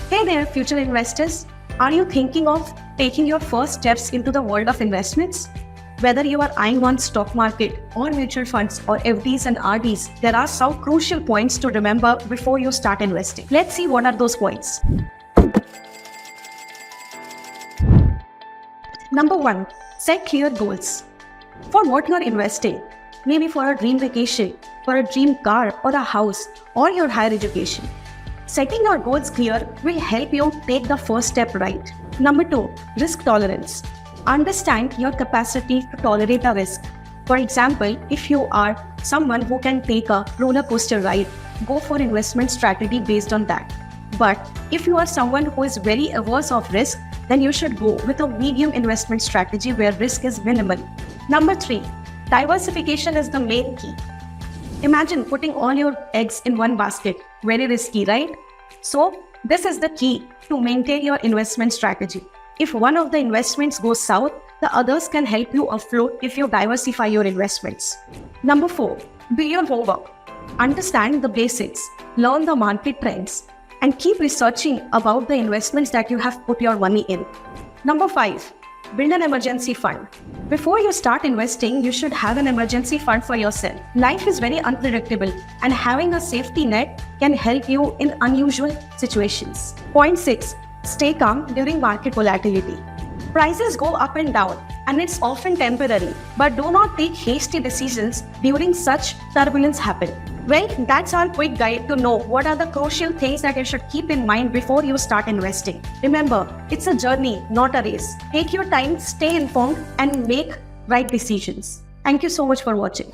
Hey there, future investors. Are you thinking of taking your first steps into the world of investments? Whether you are eyeing on stock market or mutual funds or FDs and RDs, there are some crucial points to remember before you start investing. Let's see what are those points. Number 1, set clear goals. For what you are investing, maybe for a dream vacation, for a dream car or a house or your higher education. Setting your goals clear will help you take the first step right. Number 2, risk tolerance. Understand your capacity to tolerate a risk. For example, if you are someone who can take a roller coaster ride, go for investment strategy based on that. But if you are someone who is very averse of risk, then you should go with a medium investment strategy where risk is minimal. Number 3, diversification is the main key. Imagine putting all your eggs in one basket. Very risky, right? So this is the key to maintain your investment strategy. If one of the investments goes south, the others can help you afloat if you diversify your investments. Number 4, do your homework. Understand the basics, learn the market trends, and keep researching about the investments that you have put your money in. Number 5, build an emergency fund. Before you start investing, you should have an emergency fund for yourself. Life is very unpredictable, and having a safety net can help you in unusual situations. Point 6, stay calm during market volatility. Prices go up and down, and it's often temporary, but do not take hasty decisions during such turbulence happen. Well, that's our quick guide to know what are the crucial things that you should keep in mind before you start investing. Remember, it's a journey, not a race. Take your time, stay informed, and make right decisions. Thank you so much for watching.